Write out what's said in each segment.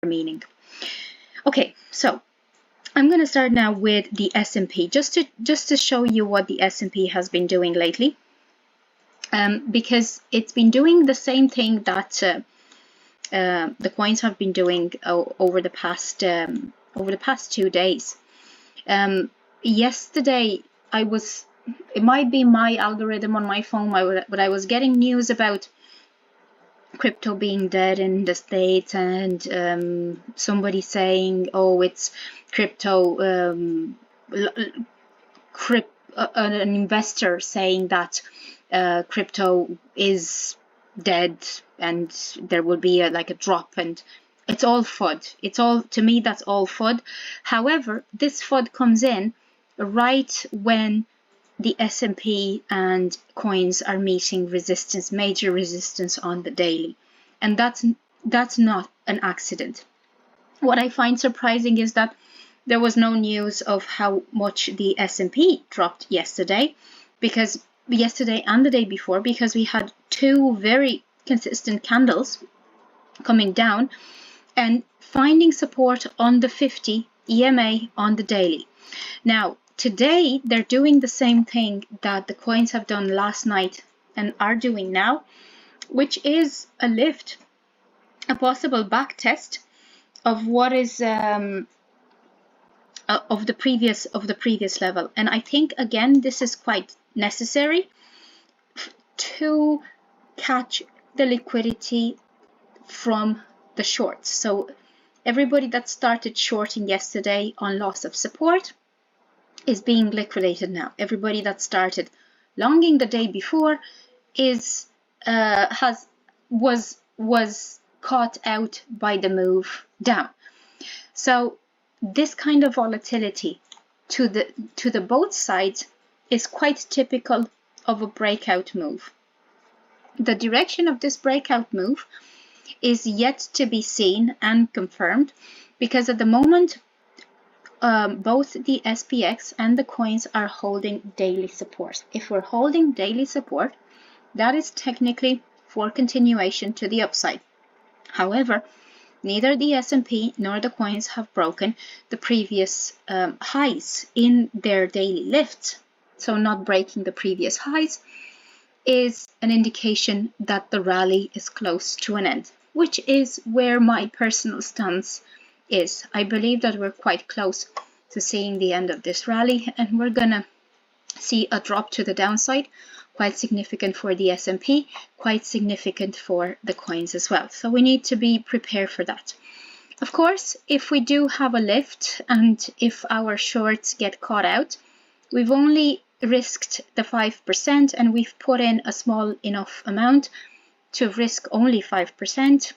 meaning. Okay, so I'm going to start now with the S&P, just to show you what the S&P has been doing lately, because it's been doing the same thing that the coins have been doing over the past 2 days. Yesterday, it might be my algorithm on my phone, but I was getting news about crypto being dead in the States, and somebody saying, oh, it's crypto, an investor saying that crypto is dead and there will be a drop, and it's all FUD. To me, that's all FUD. However, this FUD comes in right when the S&P and coins are meeting major resistance on the daily, and that's not an accident. What I find surprising is that there was no news of how much the S&P dropped yesterday and the day before, because we had two very consistent candles coming down and finding support on the 50 EMA on the daily. Now, today, they're doing the same thing that the coins have done last night and are doing now, which is a lift, a possible back test of what is of the previous level. And I think, again, this is quite necessary to catch the liquidity from the shorts. So everybody that started shorting yesterday on loss of support is being liquidated now. Everybody that started longing the day before was caught out by the move down. So this kind of volatility to the both sides is quite typical of a breakout move. The direction of this breakout move is yet to be seen and confirmed, because at the moment both the SPX and the coins are holding daily support. If we're holding daily support, that is technically for continuation to the upside. However, neither the S&P nor the coins have broken the previous highs in their daily lifts. So not breaking the previous highs is an indication that the rally is close to an end, which is where my personal stance is. I believe that we're quite close to seeing the end of this rally, and we're gonna see a drop to the downside, quite significant for the S&P, quite significant for the coins as well. So we need to be prepared for that. Of course, if we do have a lift and if our shorts get caught out, we've only risked the 5% and we've put in a small enough amount to risk only 5%,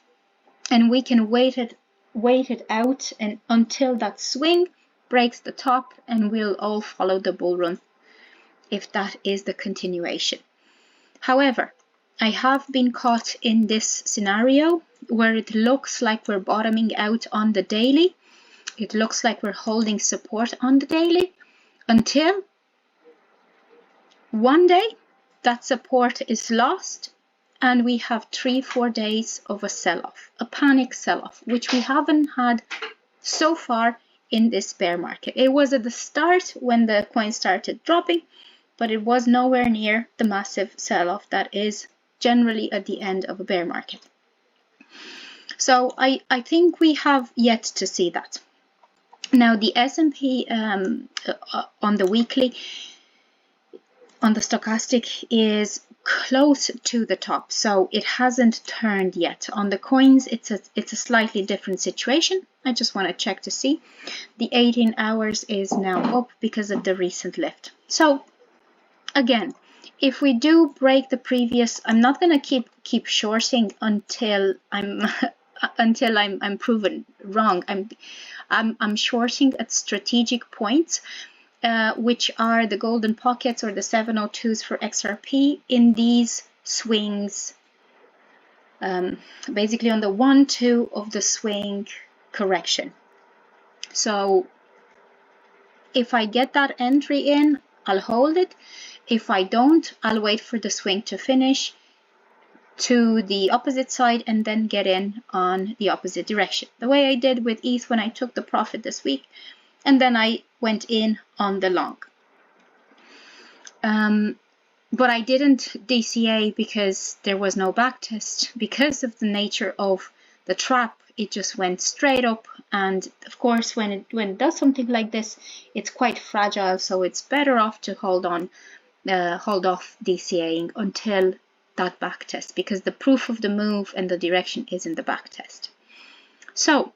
and we can wait it out and until that swing breaks the top, and we'll all follow the bull run if that is the continuation. However, I have been caught in this scenario where it looks like we're bottoming out on the daily. It looks like we're holding support on the daily until one day that support is lost and we have 3-4 days of a sell-off, a panic sell-off, which we haven't had so far in this bear market. It was at the start when the coin started dropping, but it was nowhere near the massive sell-off that is generally at the end of a bear market. So I think we have yet to see that. Now the S&P on the weekly, on the stochastic, is close to the top, so it hasn't turned yet. On the coins, it's a slightly different situation. I just want to check to see. The 18 hours is now up because of the recent lift. So again, if we do break the previous, I'm not going to keep shorting until I'm proven wrong. I'm shorting at strategic points, which are the golden pockets or the 702s for XRP in these swings, basically on the 1-2 of the swing correction. So if I get that entry in, I'll hold it. If I don't, I'll wait for the swing to finish. to the opposite side and then get in on the opposite direction, the way I did with ETH when I took the profit this week, and then I went in on the long. But I didn't DCA because there was no backtest. Because of the nature of the trap, it just went straight up, and of course when it does something like this, it's quite fragile, so it's better off to hold off DCAing until that backtest, because the proof of the move and the direction is in the backtest. So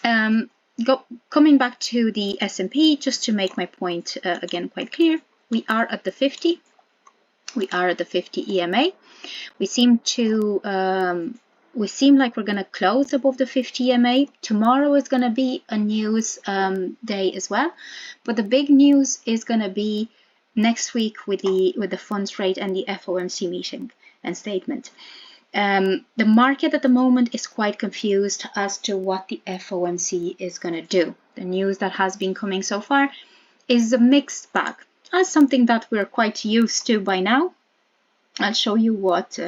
coming back to the S&P, just to make my point again quite clear, we are at the 50. We are at the 50 EMA. We seem like we're going to close above the 50 EMA. Tomorrow is going to be a news day as well, but the big news is going to be next week with the funds rate and the FOMC meeting and statement. The market at the moment is quite confused as to what the FOMC is going to do. The news that has been coming so far is a mixed bag, as something that we're quite used to by now. I'll show you what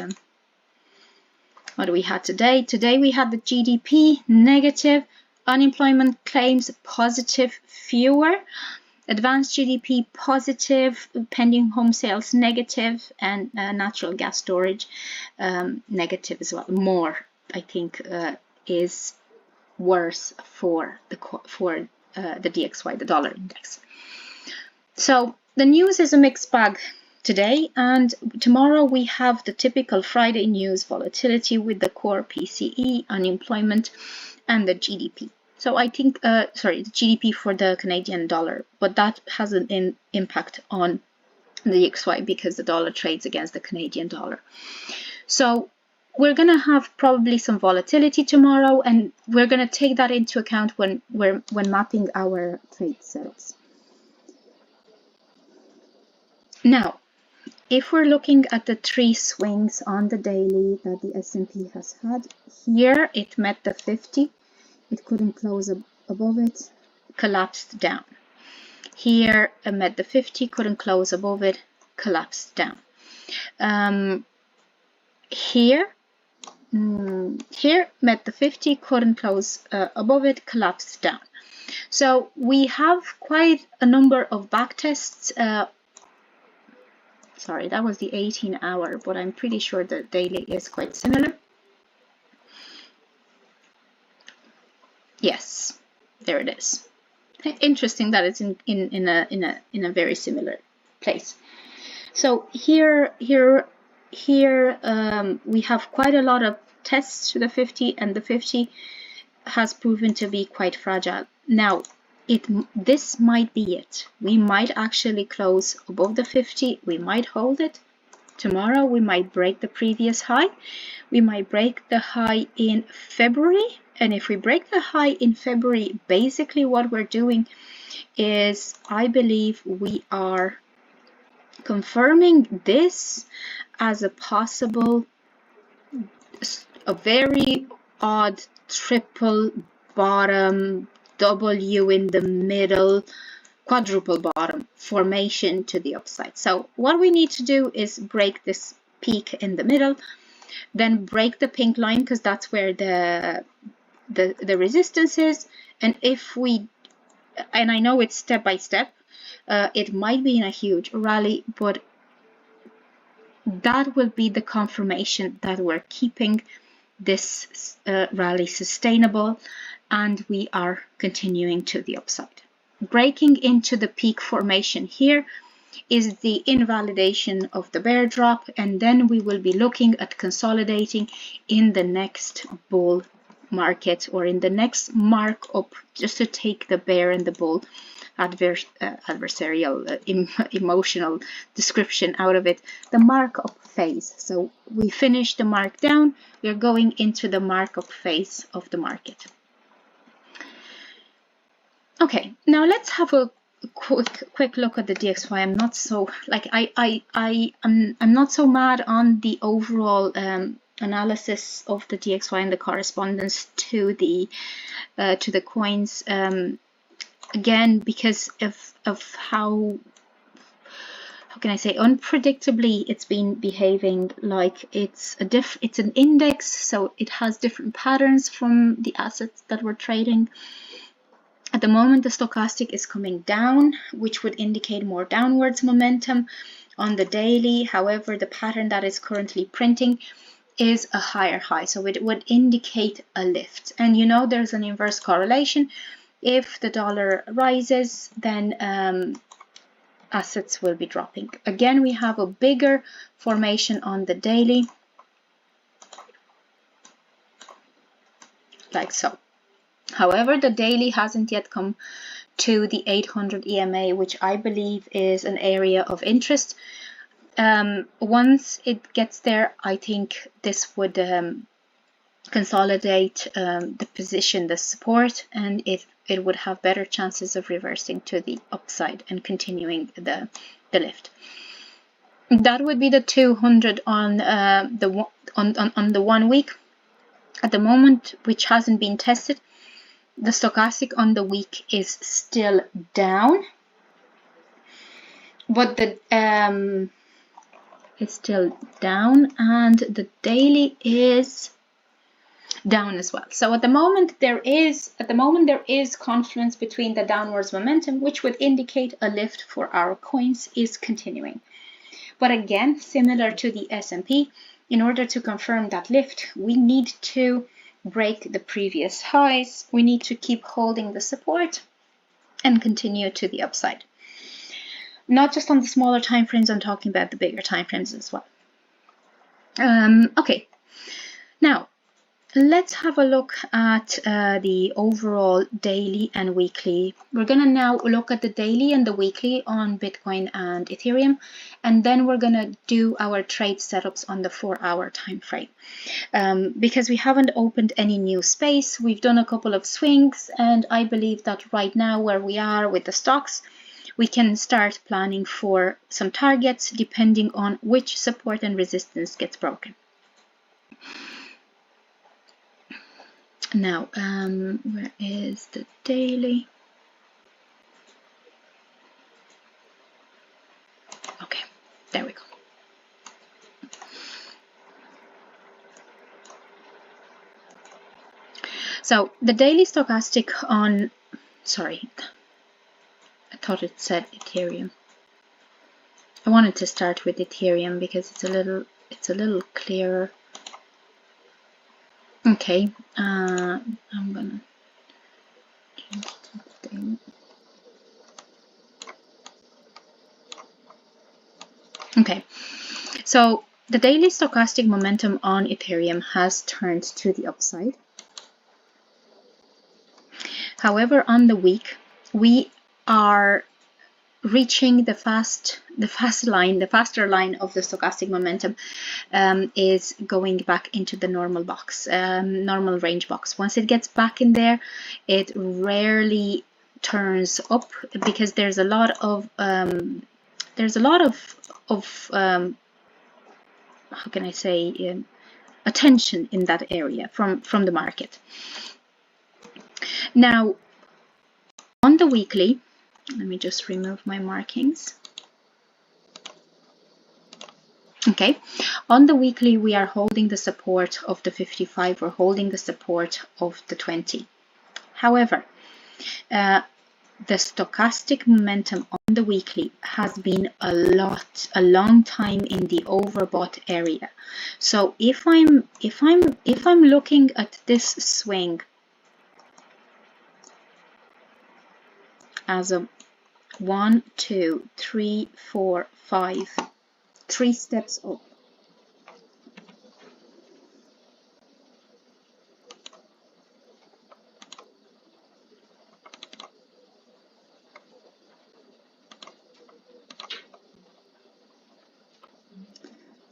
we had today. Today we had the GDP negative, unemployment claims positive, fewer, advanced GDP positive, pending home sales negative, and natural gas storage negative as well. More, I think, is worse for the DXY, the dollar index. So the news is a mixed bag today, and tomorrow we have the typical Friday news volatility with the core PCE, unemployment, and the GDP. So I think, the GDP for the Canadian dollar, but that has an impact on the DXY because the dollar trades against the Canadian dollar. So we're going to have probably some volatility tomorrow, and we're going to take that into account when mapping our trade setups. Now, if we're looking at the three swings on the daily that the S&P has had, here it met the 50. It couldn't close above it, collapsed down. Here it met the 50, couldn't close above it, collapsed down. Here met the 50, couldn't close above it, collapsed down. So we have quite a number of backtests. Sorry, that was the 18-hour, but I'm pretty sure the daily is quite similar. Yes, there it is. Interesting that it's in a very similar place. So here we have quite a lot of tests to the 50, and the 50 has proven to be quite fragile. Now, this might be it. We might actually close above the 50. We might hold it. Tomorrow we might break the previous high. We might break the high in February. And if we break the high in February, basically what we're doing is, I believe we are confirming this as a possible, a very odd triple bottom, W in the middle, quadruple bottom formation to the upside. So what we need to do is break this peak in the middle, then break the pink line, because that's where the resistance is. And if we, and I know it's step by step, it might be in a huge rally, but that will be the confirmation that we're keeping this rally sustainable, and we are continuing to the upside. Breaking into the peak formation here is the invalidation of the bear drop, and then we will be looking at consolidating in the next bull market, or in the next markup, just to take the bear and the bull adversarial emotional description out of it, the markup phase. So we finished the markdown, we're going into the markup phase of the market. Okay, now let's have a quick look at the DXY. I'm not so I'm not so mad on the overall analysis of the DXY and the correspondence to the coins, again, because of how how can I say, unpredictably. It's been behaving like it's an index, so it has different patterns from the assets that we're trading. At the moment, the stochastic is coming down, which would indicate more downwards momentum on the daily. However, the pattern that is currently printing is a higher high, so it would indicate a lift. And you know, there's an inverse correlation. If the dollar rises, then assets will be dropping. Again, we have a bigger formation on the daily, like so. However, the daily hasn't yet come to the 800 EMA, which I believe is an area of interest. Once it gets there, I think this would consolidate the position, the support, and it would have better chances of reversing to the upside and continuing the lift. That would be the 200 on the 1 week. At the moment, which hasn't been tested, the stochastic on the week is still down, but the it's still down, and the daily is down as well. So at the moment there is confluence between the downwards momentum, which would indicate a lift for our coins is continuing. But again, similar to the S&P, in order to confirm that lift, we need to break the previous highs. We need to keep holding the support and continue to the upside. Not just on the smaller time frames, I'm talking about the bigger time frames as well. Okay, now let's have a look at the overall daily and weekly. We're going to now look at the daily and the weekly on Bitcoin and Ethereum, and then we're going to do our trade setups on the 4-hour time frame. Because we haven't opened any new space, we've done a couple of swings, and I believe that right now where we are with the stocks, we can start planning for some targets depending on which support and resistance gets broken. Now, where is the daily? Okay, there we go. So the daily stochastic on, sorry, I thought it said Ethereum. I wanted to start with Ethereum because it's a little clearer. Okay, I'm gonna change something. Okay, so the daily stochastic momentum on Ethereum has turned to the upside. However, on the week, we are reaching the faster line of the stochastic momentum is going back into the normal box, normal range box. Once it gets back in there, it rarely turns up because there's a lot of how can I say, attention in that area from the market. Now, on the weekly, let me just remove my markings. Okay, on the weekly, we are holding the support of the 55, we're holding the support of the 20. However, the stochastic momentum on the weekly has been a long time in the overbought area. So if I'm looking at this swing as a 1, 2, 3, 4, 5, 3 steps up.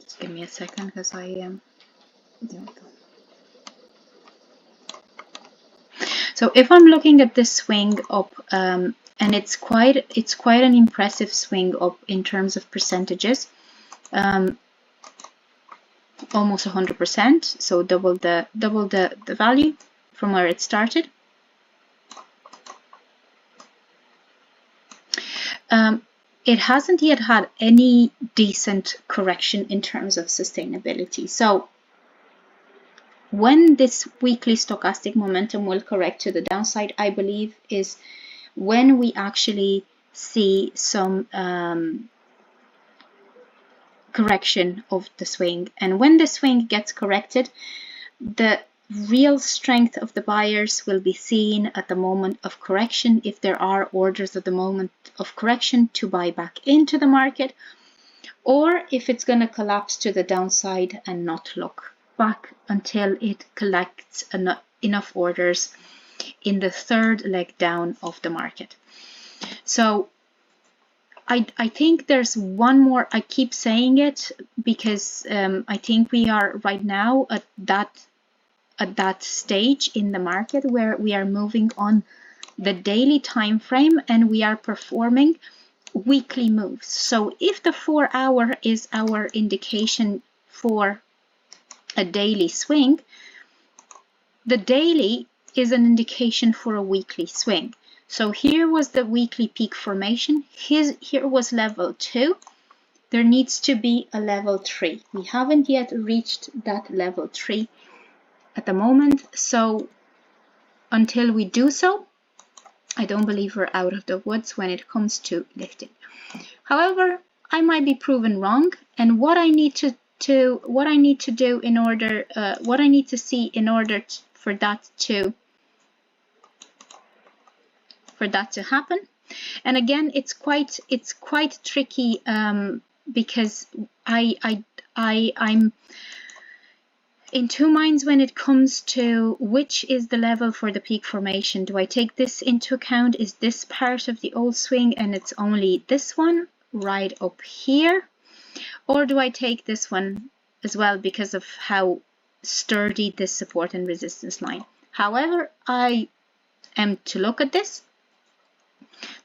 Just give me a second because I am. There we go. So if I'm looking at this swing up, and it's quite an impressive swing up in terms of percentages, almost 100%. So double the value from where it started. it hasn't yet had any decent correction in terms of sustainability. So when this weekly stochastic momentum will correct to the downside, I believe, is when we actually see some correction of the swing. And when the swing gets corrected, the real strength of the buyers will be seen at the moment of correction, if there are orders at the moment of correction to buy back into the market, or if it's going to collapse to the downside and not look back until it collects enough orders in the third leg down of the market. So I think there's one more. I keep saying it because I think we are right now at that stage in the market where we are moving on the daily time frame and we are performing weekly moves. So if the 4-hour is our indication for a daily swing, the daily is an indication for a weekly swing. So here was the weekly peak formation. Here was level 2. There needs to be a level 3. We haven't yet reached that level 3 at the moment. So until we do so, I don't believe we're out of the woods when it comes to lifting. However, I might be proven wrong, and what I need to do in order, what I need to see in order for that to happen. And again, it's quite tricky because I'm in two minds when it comes to which is the level for the peak formation. Do I take this into account? Is this part of the old swing and it's only this one right up here? Or do I take this one as well because of how sturdy this support and resistance line? However I am to look at this,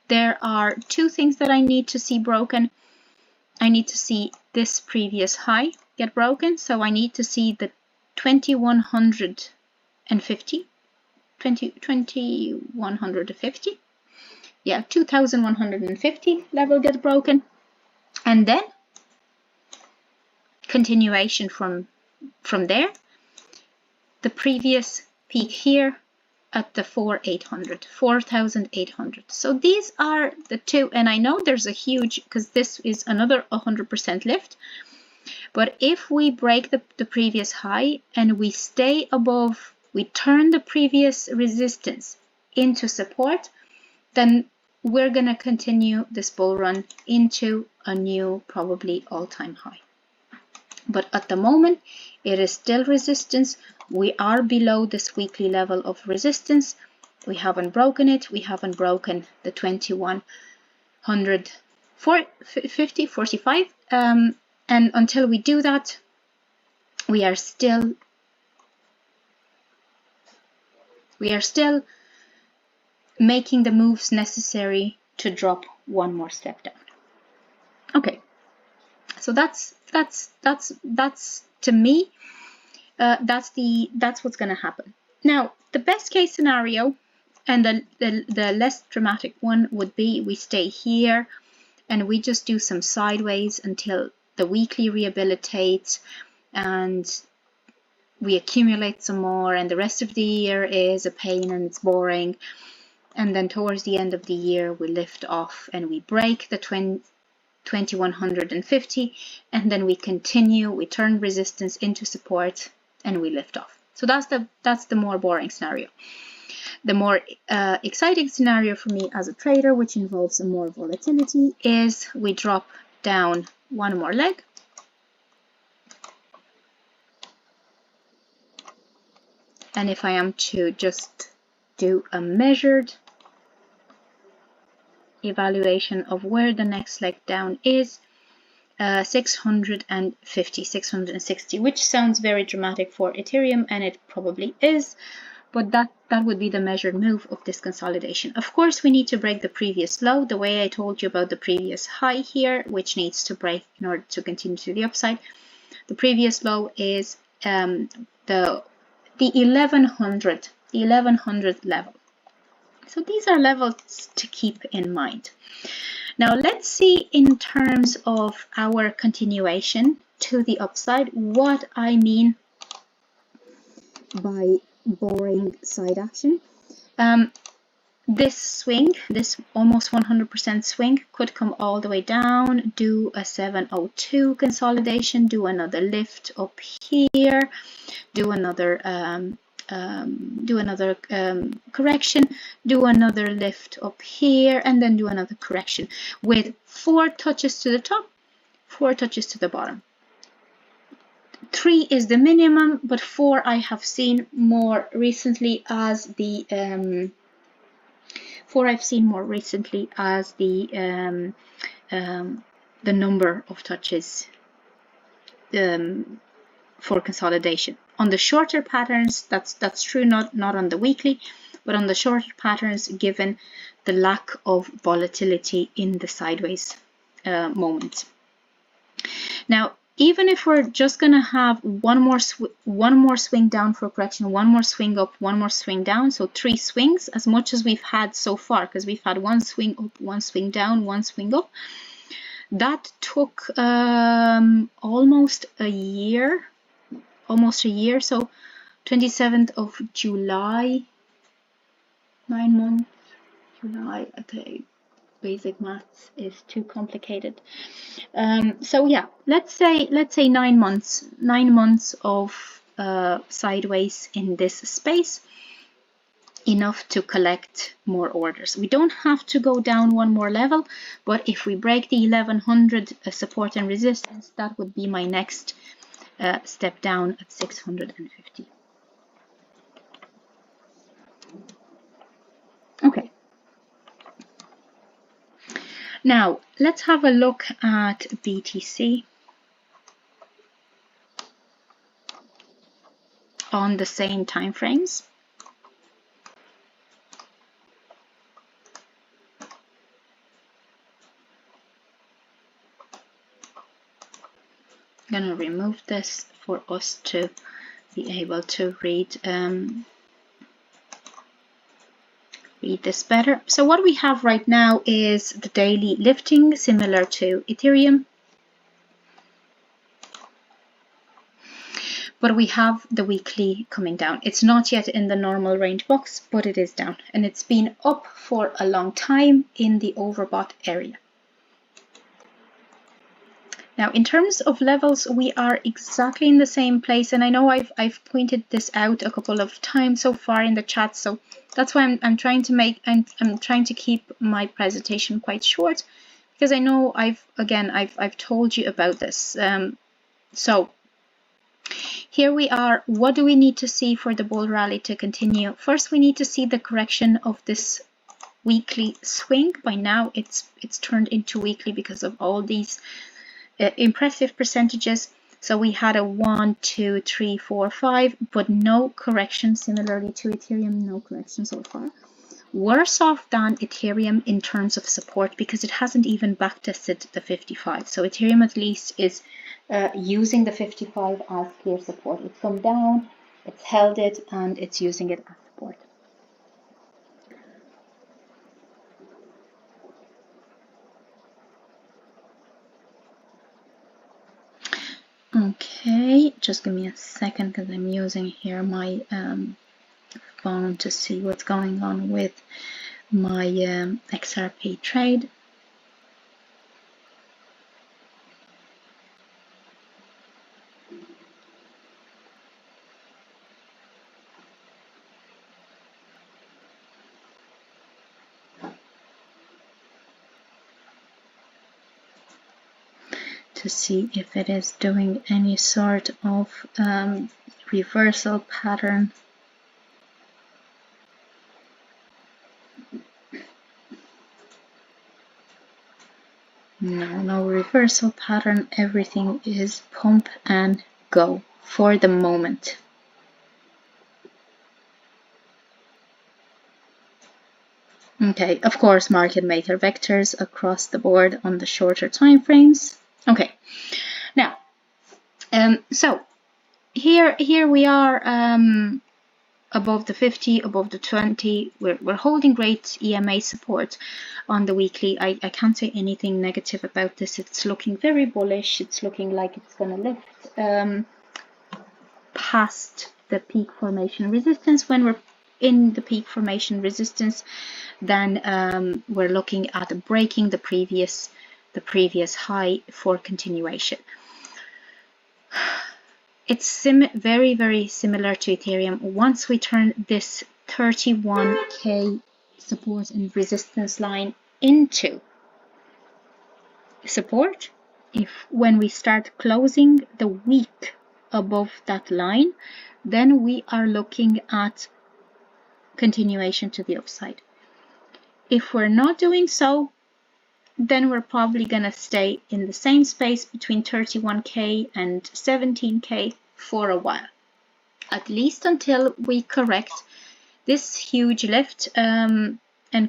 there are two things that I need to see broken. I need to see this previous high get broken, so I need to see the 2150, yeah, 2150 level get broken, and then continuation from there, the previous peak here at the 4,800. So these are the two, and I know there's a huge, because this is another 100% lift. But if we break the previous high and we stay above, we turn the previous resistance into support, then we're going to continue this bull run into a new, probably all-time high. But at the moment, it is still resistance. We are below this weekly level of resistance. We haven't broken it. We haven't broken the 2145. And until we do that, we are still making the moves necessary to drop one more step down. Okay, so that's to me, that's what's going to happen. Now, the best case scenario and the less dramatic one would be we stay here and we just do some sideways until the weekly rehabilitates and we accumulate some more, and the rest of the year is a pain and it's boring, and then towards the end of the year we lift off and we break the 2150, and then we continue, we turn resistance into support and we lift off. So that's the more boring scenario. The more exciting scenario for me as a trader, which involves some more volatility, is we drop down one more leg, and if I am to just do a measured evaluation of where the next leg down is, 650, 660, which sounds very dramatic for Ethereum, and it probably is, but that would be the measured move of this consolidation. Of course, we need to break the previous low, the way I told you about the previous high here, which needs to break in order to continue to the upside. The previous low is the 1100 level. So these are levels to keep in mind. Now let's see in terms of our continuation to the upside what I mean by boring side action. This swing, this almost 100% swing, could come all the way down, do a 702 consolidation, do another lift up here, do another correction, do another lift up here, and then do another correction with 4 touches to the top, 4 touches to the bottom. 3 is the minimum, but 4 I have seen more recently as the number of touches for consolidation. On the shorter patterns, that's true, not on the weekly, but on the shorter patterns, given the lack of volatility in the sideways moment. Now, even if we're just going to have one more swing down for correction, one more swing up, one more swing down, so 3 swings, as much as we've had so far, because we've had 1 swing up, 1 swing down, 1 swing up. That took almost a year, so 27th of July, 9 months, July, okay. Basic maths is too complicated. So yeah, let's say 9 months of sideways in this space, enough to collect more orders. We don't have to go down one more level, but if we break the 1100 support and resistance, that would be my next step down at 650. Okay. Now, let's have a look at BTC on the same time frames. I'm going to remove this for us to be able to read this better. So what we have right now is the daily lifting, similar to Ethereum. But we have the weekly coming down. It's not yet in the normal range box, but it is down. And it's been up for a long time in the overbought area. Now, in terms of levels, we are exactly in the same place, and I know I've pointed this out a couple of times so far in the chat, so that's why I'm trying to keep my presentation quite short, because I know I've told you about this. So here we are. What do we need to see for the bull rally to continue? First, we need to see the correction of this weekly swing. By now, it's turned into weekly because of all these impressive percentages. So we had a 1, 2, 3, 4, 5, but no correction. Similarly to Ethereum, no correction so far. Worse off than Ethereum in terms of support, because it hasn't even backtested the 55. So Ethereum at least is using the 55 as clear support. It's come down, it's held it, and it's using it as support. Okay, just give me a second because I'm using here my phone to see what's going on with my XRP trade. To see if it is doing any sort of reversal pattern. No reversal pattern. Everything is pump and go for the moment. Okay, of course, market maker vectors across the board on the shorter time frames. Okay, now, so here we are above the 50, above the 20. We're holding great EMA support on the weekly. I can't say anything negative about this. It's looking very bullish. It's looking like it's going to lift past the peak formation resistance. When we're in the peak formation resistance, then we're looking at breaking the previous high for continuation. It's very, very similar to Ethereum. Once we turn this 31K support and resistance line into support, when we start closing the week above that line, then we are looking at continuation to the upside. If we're not doing so, then we're probably going to stay in the same space between 31K and 17K for a while, at least until we correct this huge lift and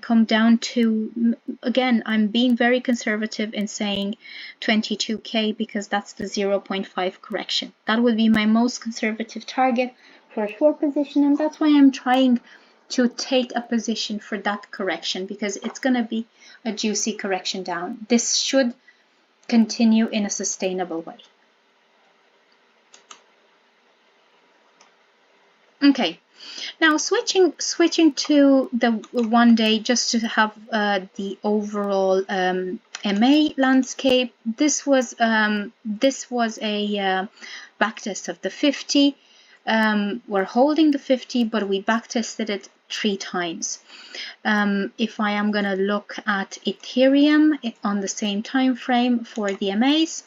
come down to, again, I'm being very conservative in saying 22K because that's the 0.5 correction. That would be my most conservative target for a short position, and that's why I'm trying to take a position for that correction, because it's going to be a juicy correction down. This should continue in a sustainable way. Okay, now switching to the 1 day, just to have the overall MA landscape. This was a backtest of the 50. We're holding the 50, but we backtested it 3 times. If I am going to look at Ethereum on the same time frame for the MAs,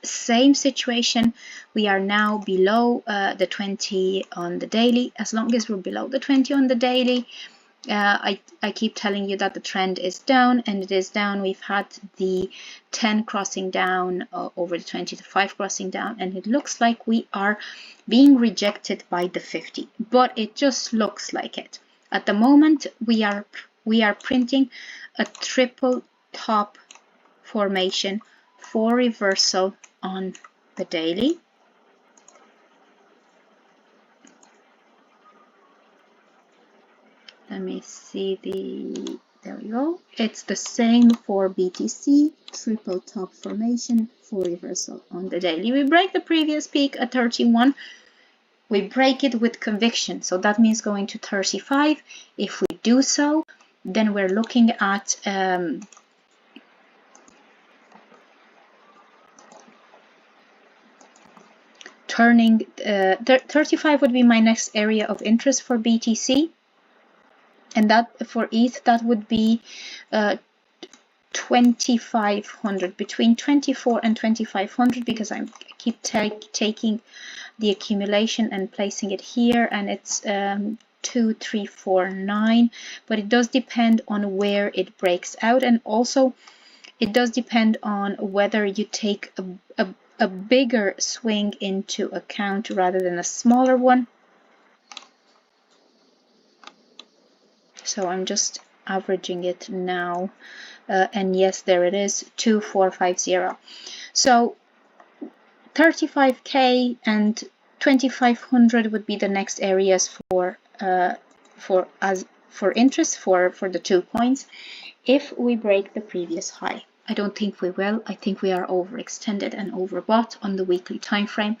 same situation. We are now below the 20 on the daily. As long as we're below the 20 on the daily, I keep telling you that the trend is down, and it is down. We've had the 10 crossing down over the 20, the 5 crossing down, and it looks like we are being rejected by the 50, but it just looks like it. At the moment, we are printing a triple top formation for reversal on the daily. Let me see there we go. It's the same for BTC, triple top formation for reversal on the daily. We break the previous peak at 31. We break it with conviction, so that means going to 35. If we do so, then we're looking at turning 35 would be my next area of interest for BTC, and that for ETH that would be 2500, between 24 and 2500, because I keep taking the accumulation and placing it here, and it's 2349, but it does depend on where it breaks out, and also it does depend on whether you take a bigger swing into account rather than a smaller one. So I'm just averaging it now, and yes, there it is, 2450. So 35K and 2500 would be the next areas for interest for the 2 points if we break the previous high. I don't think we will. I think we are overextended and overbought on the weekly time frame,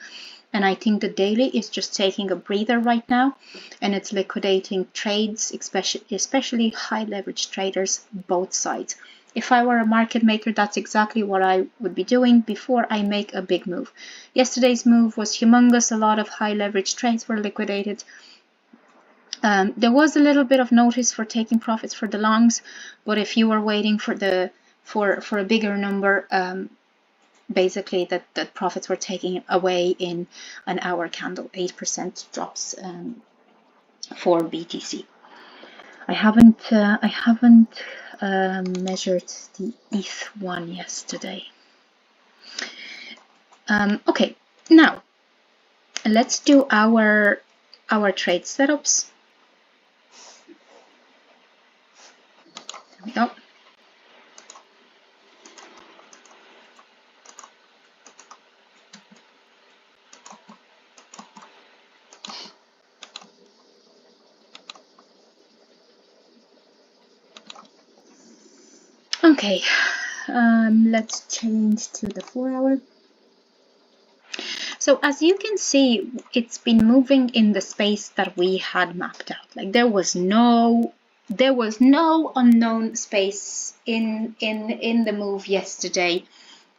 and I think the daily is just taking a breather right now, and it's liquidating trades, especially high leverage traders, both sides. If I were a market maker, that's exactly what I would be doing before I make a big move. Yesterday's move was humongous. A lot of high leverage trades were liquidated. There was a little bit of notice for taking profits for the longs, but if you were waiting for a bigger number, basically that profits were taken away in an hour candle. 8% drops for BTC. I haven't measured the ETH one yesterday. Okay, now let's do our trade setups. There we go. Okay, let's change to the 4-hour. So as you can see, it's been moving in the space that we had mapped out. Like there was no unknown space in the move yesterday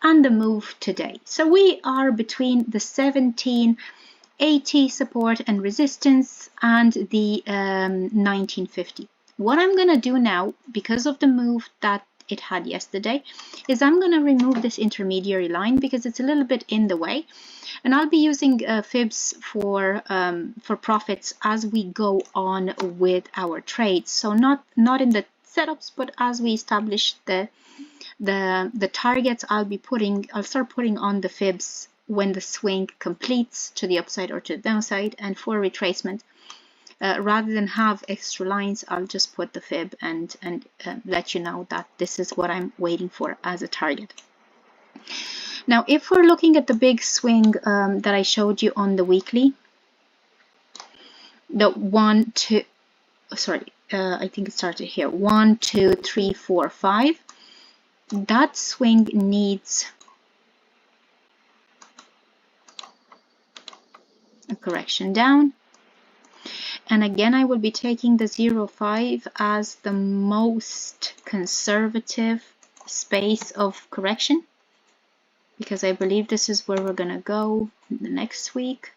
and the move today. So we are between the 1780 support and resistance and the 1950. What I'm going to do now, because of the move that it had yesterday, is I'm going to remove this intermediary line because it's a little bit in the way, and I'll be using fibs for profits as we go on with our trades. So not in the setups, but as we establish the targets, I'll start putting on the fibs when the swing completes to the upside or to the downside. And for retracement, rather than have extra lines, I'll just put the fib and let you know that this is what I'm waiting for as a target. Now, if we're looking at the big swing that I showed you on the weekly, the I think it started here, 1, 2, 3, 4, 5. That swing needs a correction down. And again, I will be taking the 0.5 as the most conservative space of correction, because I believe this is where we're going to go the next week,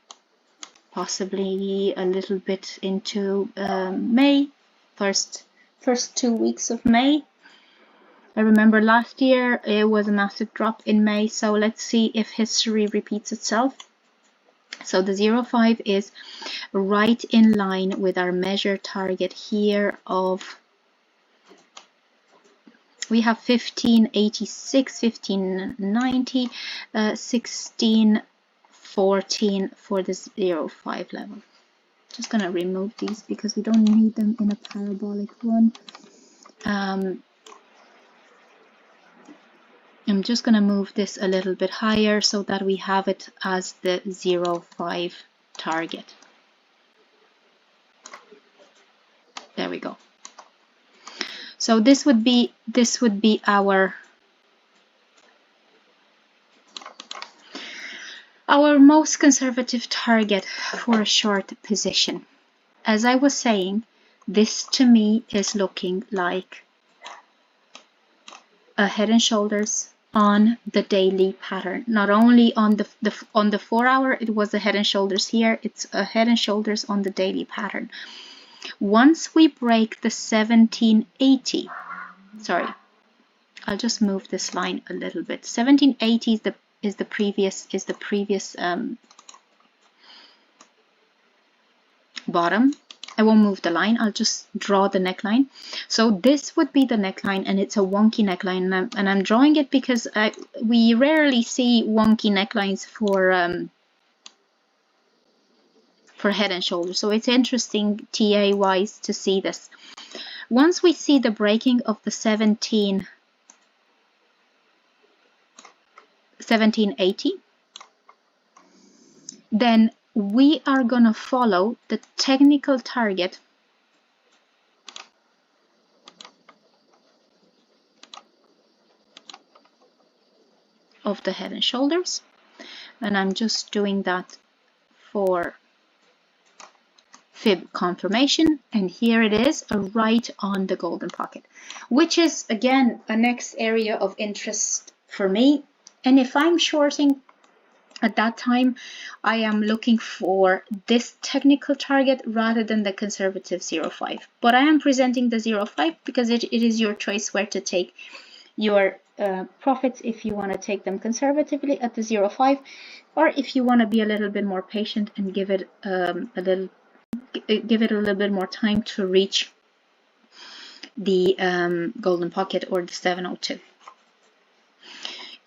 possibly a little bit into May, first 2 weeks of May. I remember last year it was a massive drop in May, so let's see if history repeats itself. So the 0.5 is right in line with our measure target here of, we have 1586, 1590, 1614 for the 0.5 level. Just gonna remove these because we don't need them in a parabolic run. I'm just going to move this a little bit higher so that we have it as the 0.5 target. There we go. So this would be our most conservative target for a short position. As I was saying, this to me is looking like a head and shoulders on the daily pattern. Not only on the 4-hour, it was a head and shoulders here, it's a head and shoulders on the daily pattern. Once we break the 1780, sorry, I'll just move this line a little bit. 1780 is the previous bottom. I won't move the line, I'll just draw the neckline. So this would be the neckline, and it's a wonky neckline, and I'm drawing it because we rarely see wonky necklines for head and shoulders. So it's interesting TA wise to see this. Once we see the breaking of the 1780, then we are going to follow the technical target of the head and shoulders, and I'm just doing that for fib confirmation, and here it is, right on the golden pocket, which is again a next area of interest for me. And if I'm shorting at that time, I am looking for this technical target rather than the conservative 0.5. But I am presenting the 0.5 because it is your choice where to take your profits, if you want to take them conservatively at the 0.5, or if you want to be a little bit more patient and give it a little bit more time to reach the golden pocket or the 702.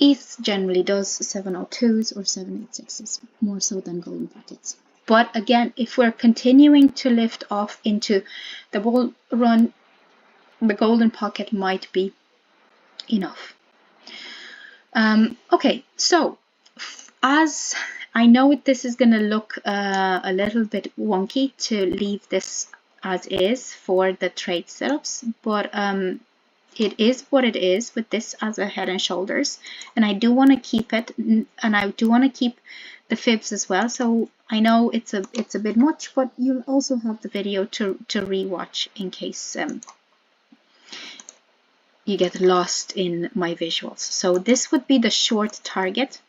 ETH generally does 702s or 786s, more so than golden pockets. But again, if we're continuing to lift off into the bull run, the golden pocket might be enough. Okay, so as I know this is going to look a little bit wonky to leave this as is for the trade setups, but it is what it is with this as a head and shoulders, and I do want to keep it, and I do want to keep the fibs as well. So I know it's a bit much, but you'll also have the video to rewatch in case you get lost in my visuals. So this would be the short target,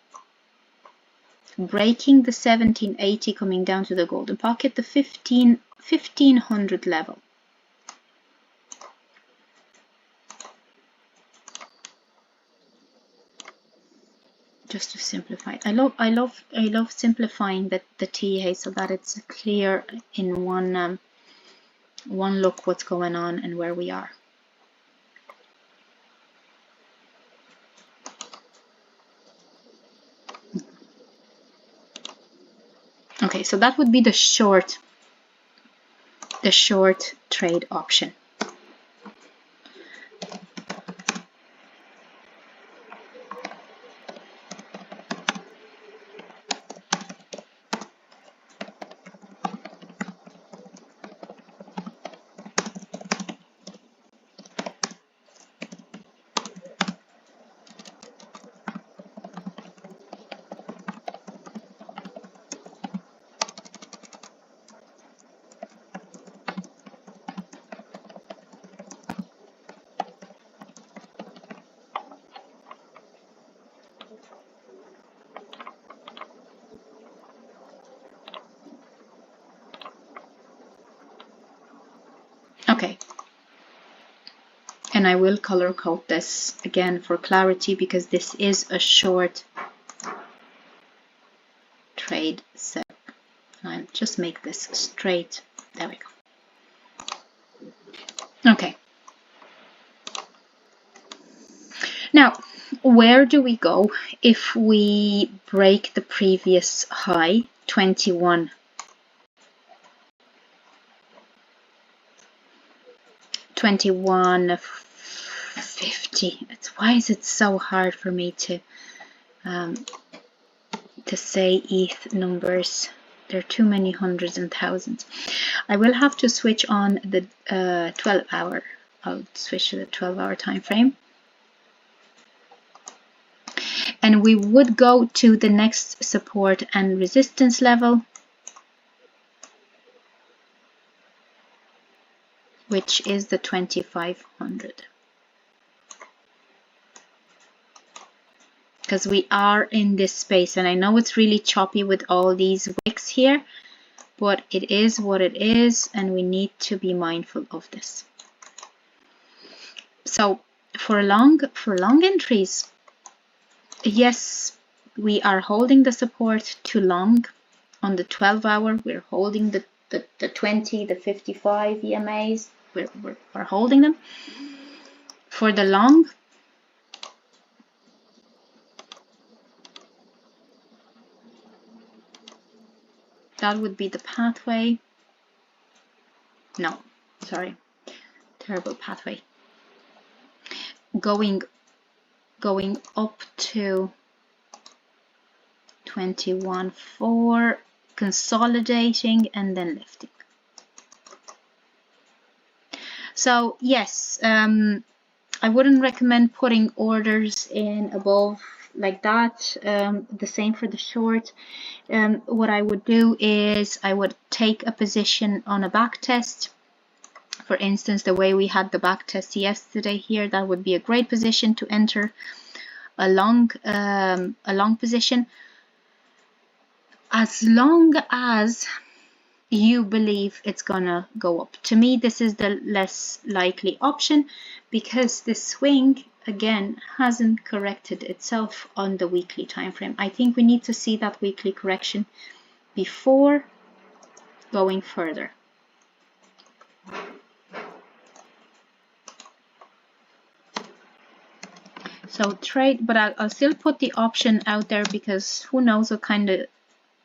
breaking the 1780, coming down to the golden pocket, the 1500 level. Just to simplify, I love simplifying the TA so that it's clear in one look what's going on and where we are. Okay, so that would be the short trade option. Okay, and I will color code this again for clarity because this is a short trade set. I'll just make this straight. There we go. Okay. Now, where do we go if we break the previous high, 21? 21.50. Why is it so hard for me to say ETH numbers? There are too many hundreds and thousands. I will have to switch on the 12-hour. I'll switch to the 12-hour time frame. And we would go to the next support and resistance level, which is the 2500. Because we are in this space, and I know it's really choppy with all these wicks here, but it is what it is, and we need to be mindful of this. So for long entries, yes, we are holding the support to long on the 12-hour. We're holding the 20, the 55 EMAs. We're holding them. For the long, that would be the pathway. No, sorry, terrible pathway. Going up to 21.4, consolidating and then lifting. So yes, I wouldn't recommend putting orders in above like that. The same for the short. What I would do is I would take a position on a back test. For instance, the way we had the back test yesterday here, that would be a great position to enter a long position, as long as you believe it's gonna go up. To me, this is the less likely option because the swing again hasn't corrected itself on the weekly time frame. I think we need to see that weekly correction before going further. So trade, but I'll still put the option out there because who knows what kind of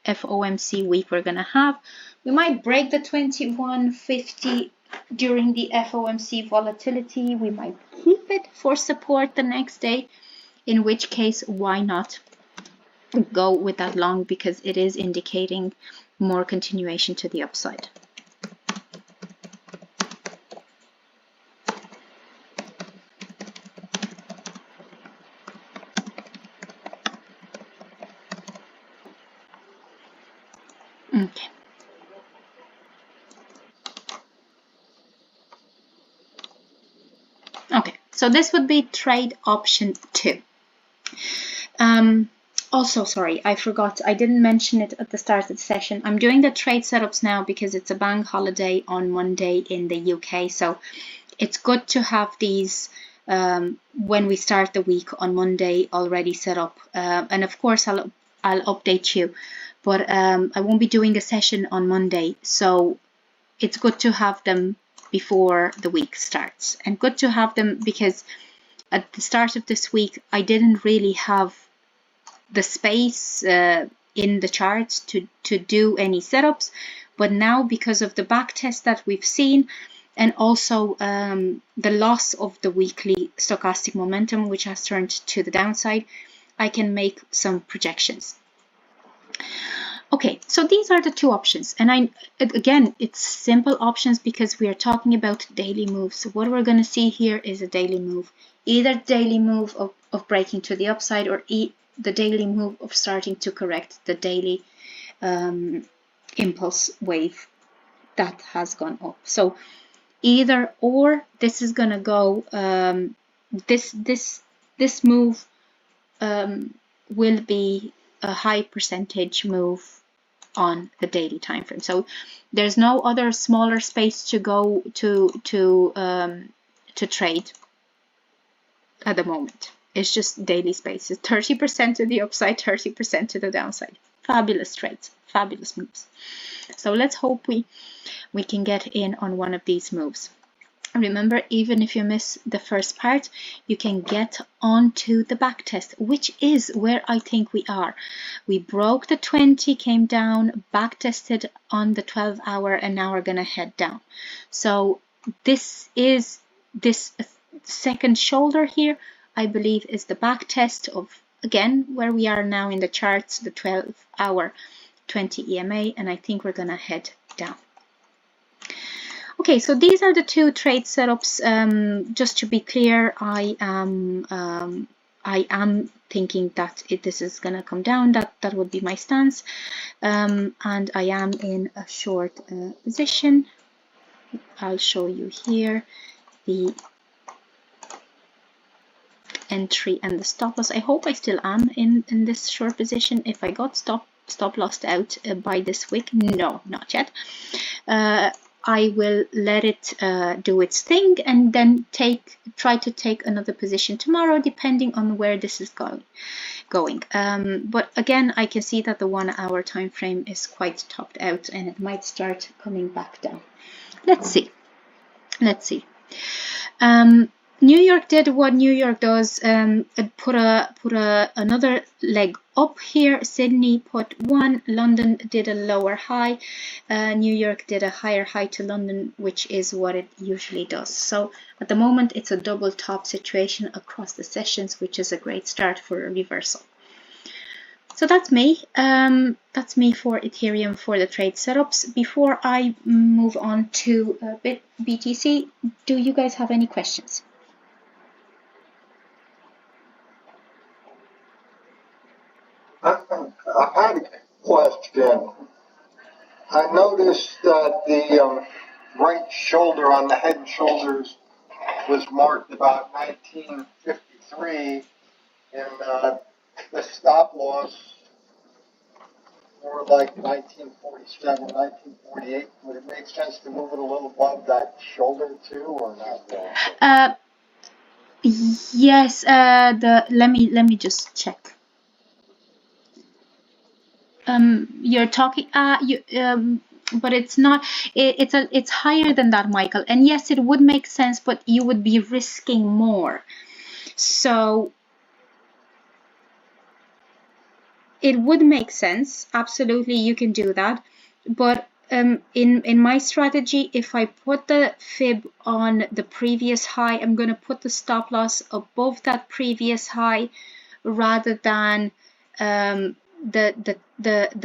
FOMC week we're gonna have. We might break the 21.50 during the FOMC volatility. We might keep it for support the next day, in which case why not go with that long, because it is indicating more continuation to the upside. Okay. Okay, so this would be trade option 2. Also, sorry, I forgot. I didn't mention it at the start of the session. I'm doing the trade setups now because it's a bank holiday on Monday in the UK. So it's good to have these when we start the week on Monday already set up. And of course, I'll update you. But I won't be doing a session on Monday. So it's good to have them before the week starts. And good to have them because at the start of this week, I didn't really have the space in the charts to do any setups, but now because of the back test that we've seen and also the loss of the weekly stochastic momentum, which has turned to the downside, I can make some projections. Okay, so these are the 2 options, and again it's simple options because we are talking about daily moves. So what we're going to see here is a daily move, either daily move of breaking to the upside or the daily move of starting to correct the daily impulse wave that has gone up. So either or, this is going to go this move will be a high percentage move on the daily time frame. So there's no other smaller space to go to trade at the moment. It's just daily space. It's 30% to the upside, 30% to the downside. Fabulous trades, fabulous moves. So let's hope we can get in on one of these moves. Remember, even if you miss the first part, you can get onto the back test, which is where I think we are. We broke the 20, came down, back tested on the 12-hour, and now we're going to head down. So this second shoulder here, I believe, is the back test of, again, where we are now in the charts, the 12-hour 20 EMA, and I think we're going to head down. Okay, so these are the 2 trade setups. Just to be clear, I am thinking that this is going to come down. That would be my stance, and I am in a short position. I'll show you here the entry and the stop loss. I hope I still am in this short position. If I got stop lossed out by this wick, no, not yet. I will let it do its thing and then try to take another position tomorrow, depending on where this is going. But again, I can see that the 1-hour time frame is quite topped out, and it might start coming back down. Let's see. Let's see. New York did what New York does. It put another leg up here. Sydney put 1. London did a lower high. New York did a higher high to London, which is what it usually does. So at the moment, it's a double top situation across the sessions, which is a great start for a reversal. So that's me. That's me for Ethereum for the trade setups. Before I move on to BTC, do you guys have any questions? I had a question. I noticed that the right shoulder on the Head and Shoulders was marked about 1953, and the stop loss more like 1947, 1948. Would it make sense to move it a little above that shoulder too, or not? Yes. Let me just check. You're talking. But it's not. It's higher than that, Michael. And yes, it would make sense, but you would be risking more. So it would make sense. Absolutely, you can do that. But in my strategy, if I put the fib on the previous high, I'm going to put the stop loss above that previous high rather than the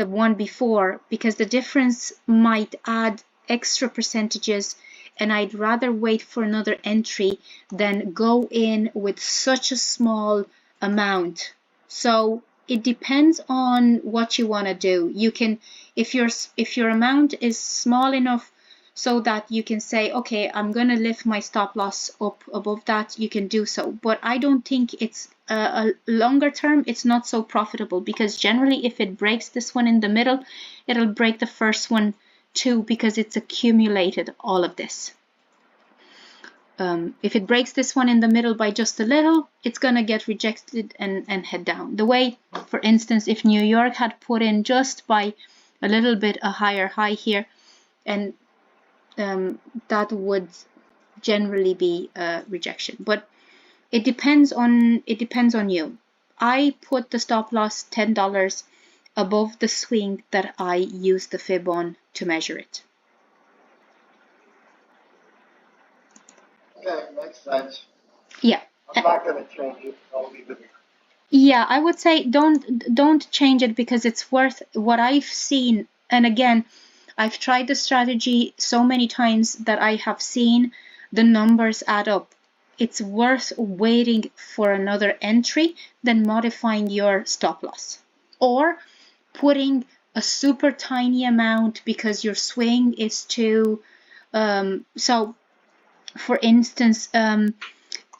one before, because the difference might add extra percentages, and I'd rather wait for another entry than go in with such a small amount. So it depends on what you want to do. You can, if your amount is small enough so that you can say, okay, I'm going to lift my stop loss up above that, you can do so. But I don't think it's a longer term, it's not so profitable, because generally if it breaks this one in the middle, it'll break the first one too, because it's accumulated all of this. If it breaks this one in the middle by just a little, it's going to get rejected and head down. The way, for instance, if New York had put in just by a little bit a higher high here, and that would generally be a rejection. But it depends on you. I put the stop loss $10 above the swing that I use the fib on to measure it. Okay, makes sense. Yeah. I'm not going to change it. I'll leave it. Yeah, I would say don't change it, because it's worth what I've seen. And again, I've tried the strategy so many times that I have seen the numbers add up. It's worth waiting for another entry than modifying your stop loss, or putting a super tiny amount because your swing is too. So, for instance,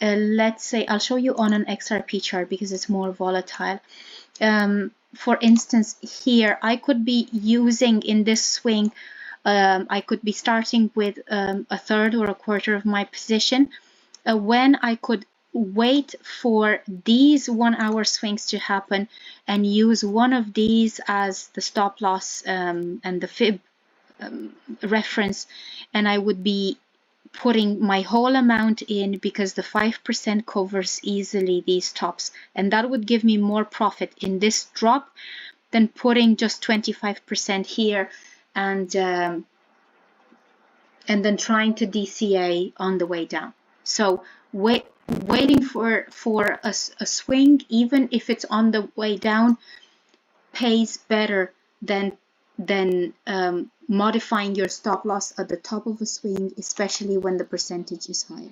let's say I'll show you on an XRP chart because it's more volatile. For instance, here I could be using in this swing, I could be starting with a third or a quarter of my position, when I could wait for these 1 hour swings to happen and use one of these as the stop loss and the fib reference, and I would be putting my whole amount in, because the 5% covers easily these tops, and that would give me more profit in this drop than putting just 25% here and then trying to DCA on the way down. So waiting for a swing, even if it's on the way down, pays better than modifying your stop loss at the top of a swing, especially when the percentage is higher.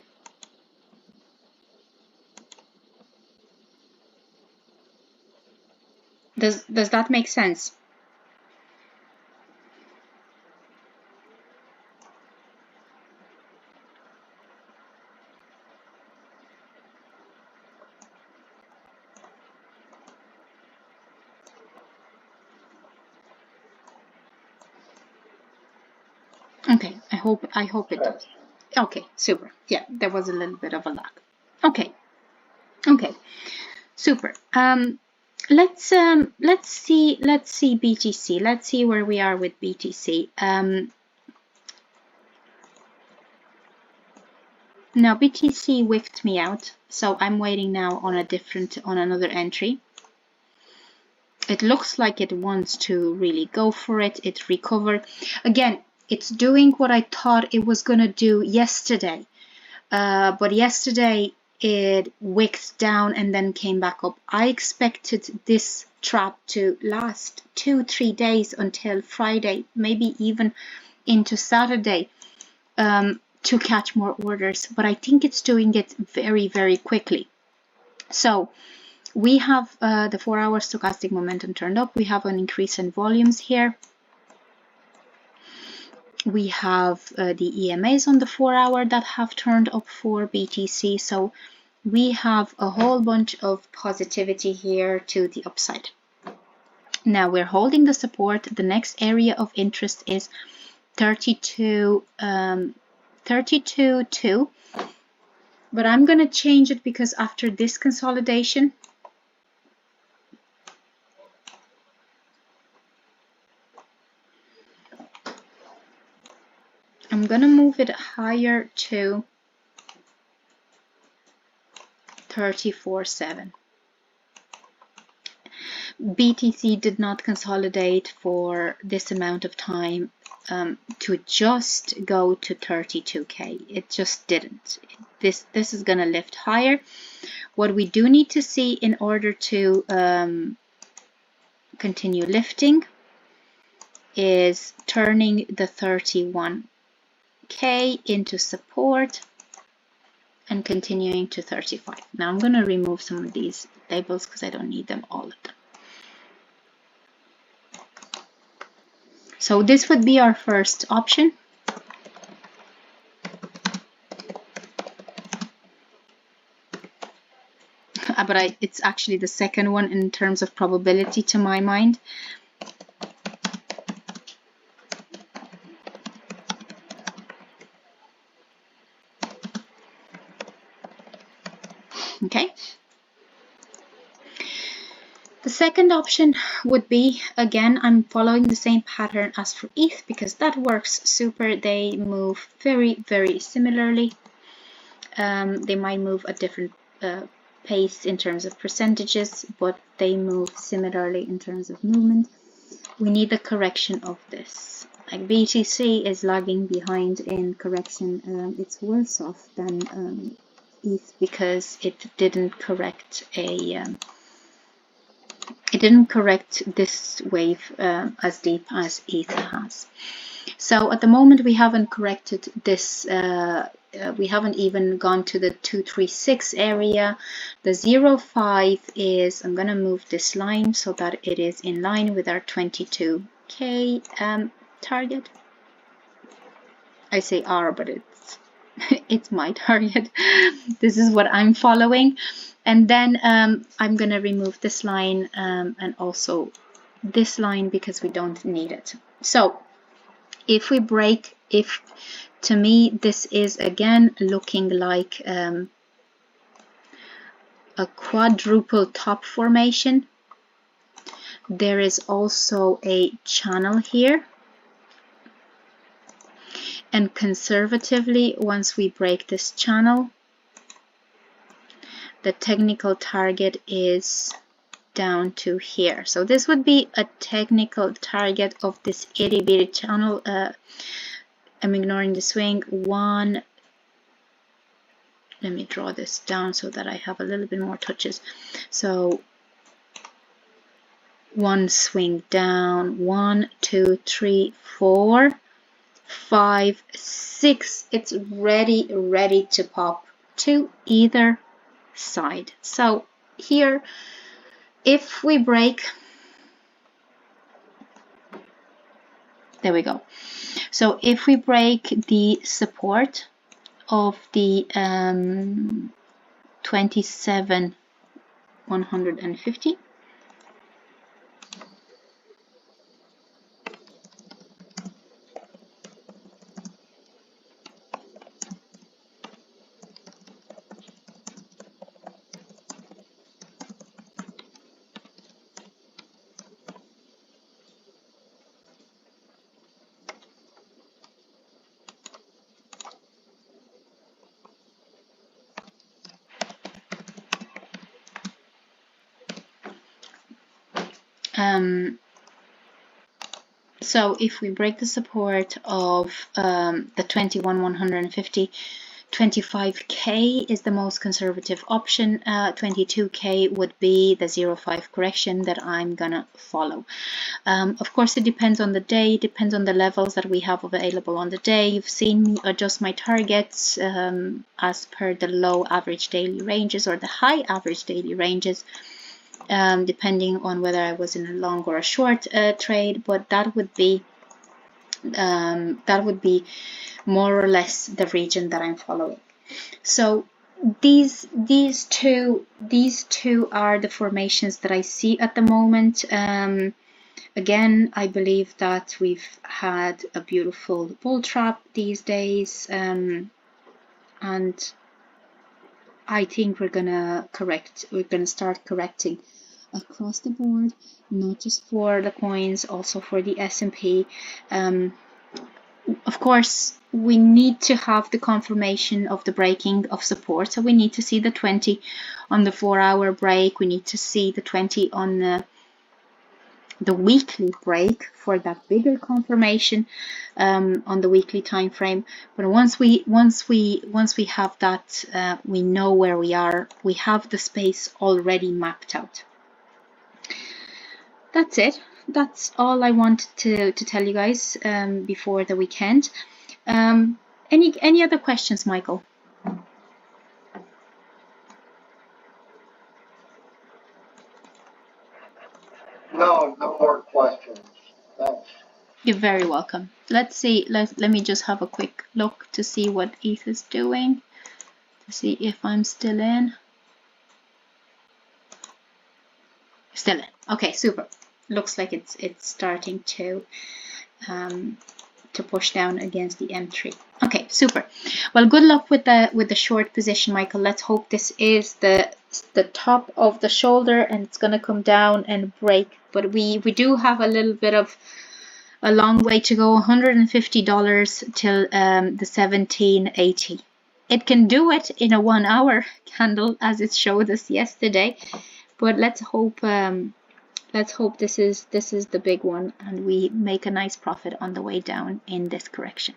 Does that make sense? Okay, I hope it does. Okay, super. Yeah, there was a little bit of a lag. Okay, super. Let's see BTC. Let's see where we are with BTC. Now BTC whiffed me out, so I'm waiting now on another entry. It looks like it wants to really go for it. It recovered. Again, it's doing what I thought it was gonna do yesterday. But yesterday it wicked down and then came back up. I expected this trap to last 2-3 days until Friday, maybe even into Saturday, to catch more orders, but I think it's doing it very, very quickly. So we have the 4-hour stochastic momentum turned up. We have an increase in volumes here. We have the EMAs on the 4-hour that have turned up for BTC. So we have a whole bunch of positivity here to the upside. Now we're holding the support. The next area of interest is 32.2, but I'm going to change it because after this consolidation, I'm going to move it higher to 34.7. BTC did not consolidate for this amount of time to just go to 32K. It just didn't. This is going to lift higher. What we do need to see in order to continue lifting is turning the 31K into support and continuing to 35. Now I'm going to remove some of these labels because I don't need them, all of them. So this would be our first option. But it's actually the second one in terms of probability to my mind. Okay. The second option would be, again, I'm following the same pattern as for ETH because that works super. They move very, very similarly. They might move at different pace in terms of percentages, but they move similarly in terms of movement. We need the correction of this. Like BTC is lagging behind in correction. It's worse off than ETH because it didn't correct this wave as deep as ETH has. So at the moment we haven't corrected this. We haven't even gone to the 236 area. The 0.5 is, I'm going to move this line so that it is in line with our 22k target. I say R, but it's it's my target. This is what I'm following. And then I'm going to remove this line and also this line because we don't need it. So if we break, to me this is again looking like a quadruple top formation. There is also a channel here, and conservatively, once we break this channel, the technical target is down to here. So this would be a technical target of this itty bitty channel. I'm ignoring the swing. Let me draw this down so that I have a little bit more touches. So one swing down, 1, 2, 3, 4, 5, 6. It's ready to pop to either side. So here, if we break, there we go. So if we break the support of the 27,150, so if we break the support of the 21,150, 25k is the most conservative option. 22k would be the 0.5 correction that I'm gonna follow. Of course, it depends on the day, depends on the levels that we have available on the day. You've seen me adjust my targets as per the low average daily ranges or the high average daily ranges. Depending on whether I was in a long or a short trade, but that would be more or less the region that I'm following. So these two are the formations that I see at the moment. Again, I believe that we've had a beautiful bull trap these days, and I think we're gonna start correcting across the board, not just for the coins, also for the S&P. Of course, we need to have the confirmation of the breaking of support. So we need to see the 20 on the 4-hour break. We need to see the 20 on the weekly break for that bigger confirmation on the weekly time frame. But once we have that, we know where we are. We have the space already mapped out. That's it. That's all I wanted to tell you guys before the weekend. Any other questions, Michael? No more questions. Thanks. You're very welcome. Let's see. Let me just have a quick look to see what ETH is doing. To see if I'm still in. Still in. Okay, super. Looks like it's starting to push down against the M3. Okay, super. Well, good luck with the short position, Michael. Let's hope this is the top of the shoulder and it's gonna come down and break. But we do have a little bit of a long way to go. $150 till the 1780. It can do it in a 1 hour candle as it showed us yesterday. But let's hope this is the big one and we make a nice profit on the way down in this correction.